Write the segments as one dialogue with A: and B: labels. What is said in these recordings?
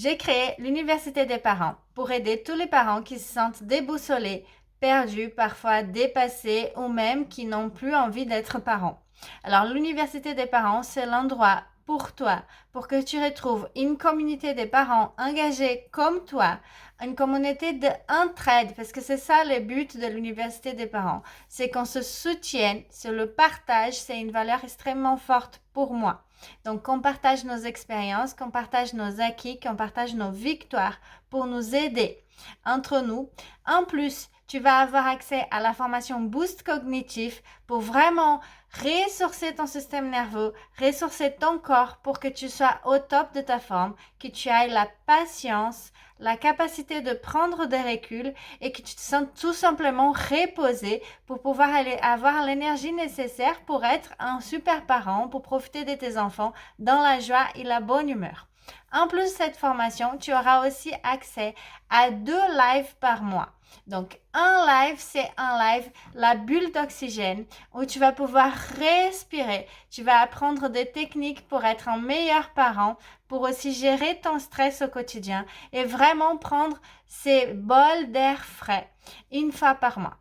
A: J'ai créé l'Université des parents pour aider tous les parents qui se sentent déboussolés, perdus, parfois dépassés ou même qui n'ont plus envie d'être parents. Alors l'Université des parents, c'est l'endroit pour toi, pour que tu retrouves une communauté de parents engagés comme toi, une communauté d'entraide, parce que c'est ça le but de l'Université des parents, c'est qu'on se soutienne, c'est le partage, c'est une valeur extrêmement forte pour moi. Donc, qu'on partage nos expériences, qu'on partage nos acquis, qu'on partage nos victoires pour nous aider entre nous. En plus, tu vas avoir accès à la formation Boost Cognitif pour vraiment ressourcer ton système nerveux, ressourcer ton corps pour que tu sois au top de ta forme, que tu aies la patience, la capacité de prendre des reculs et que tu te sens tout simplement reposé pour pouvoir avoir l'énergie nécessaire pour être un super parent, pour profiter de tes enfants dans la joie et la bonne humeur. En plus de cette formation, tu auras aussi accès à 2 lives par mois. Donc, un live, c'est un live, la bulle d'oxygène, où tu vas pouvoir respirer. Tu vas apprendre des techniques pour être un meilleur parent, pour aussi gérer ton stress au quotidien et vraiment prendre ces bols d'air frais une fois par mois.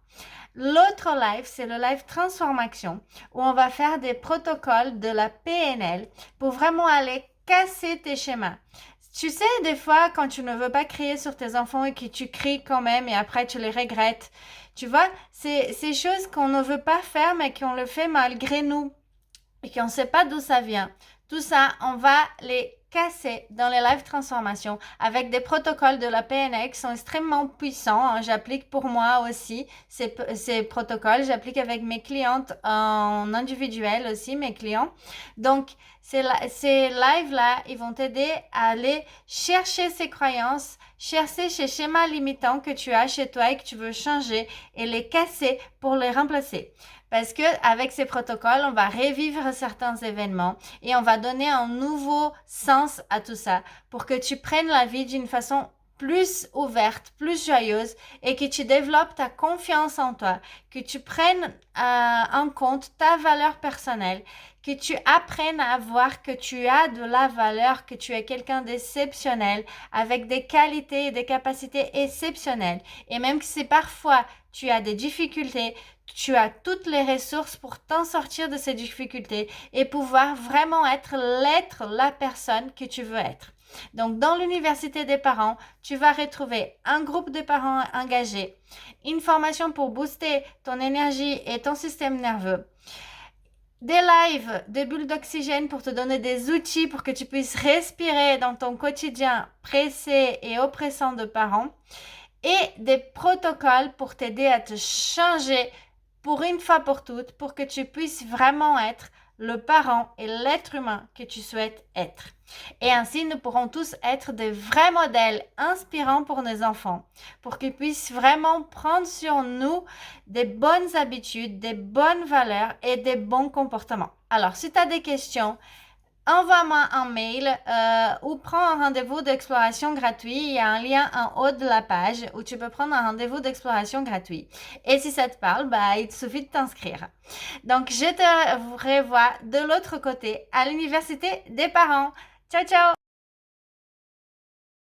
A: L'autre live, c'est le live transformation, où on va faire des protocoles de la PNL pour vraiment aller casser tes schémas. Tu sais, des fois, quand tu ne veux pas crier sur tes enfants et que tu cries quand même et après tu les regrettes, tu vois, c'est ces choses qu'on ne veut pas faire mais qu'on le fait malgré nous et qu'on ne sait pas d'où ça vient. Tout ça, on va les casser dans les live transformations avec des protocoles de la PNL qui sont extrêmement puissants. J'applique pour moi aussi ces protocoles. J'applique avec mes clientes en individuel aussi, mes clients. Donc, ces lives-là, ils vont t'aider à aller chercher ces croyances, chercher ces schémas limitants que tu as chez toi et que tu veux changer et les casser pour les remplacer. Parce que avec ces protocoles, on va revivre certains événements et on va donner un nouveau sens à tout ça pour que tu prennes la vie d'une façon plus ouverte, plus joyeuse et que tu développes ta confiance en toi, que tu prennes en compte ta valeur personnelle, que tu apprennes à voir que tu as de la valeur, que tu es quelqu'un d'exceptionnel avec des qualités et des capacités exceptionnelles. Et même si parfois tu as des difficultés, tu as toutes les ressources pour t'en sortir de ces difficultés et pouvoir vraiment être la personne que tu veux être. Donc, dans l'Université des parents, tu vas retrouver un groupe de parents engagés, une formation pour booster ton énergie et ton système nerveux, des lives, des bulles d'oxygène pour te donner des outils pour que tu puisses respirer dans ton quotidien pressé et oppressant de parents, et des protocoles pour t'aider à te changer pour une fois pour toutes, pour que tu puisses vraiment être le parent et l'être humain que tu souhaites être. Et ainsi, nous pourrons tous être des vrais modèles inspirants pour nos enfants, pour qu'ils puissent vraiment prendre sur nous des bonnes habitudes, des bonnes valeurs et des bons comportements. Alors, si tu as des questions, envoie-moi un mail ou prends un rendez-vous d'exploration gratuit. Il y a un lien en haut de la page où tu peux prendre un rendez-vous d'exploration gratuit. Et si ça te parle, il te suffit de t'inscrire. Donc, je te revois de l'autre côté à l'Université des parents. Ciao, ciao!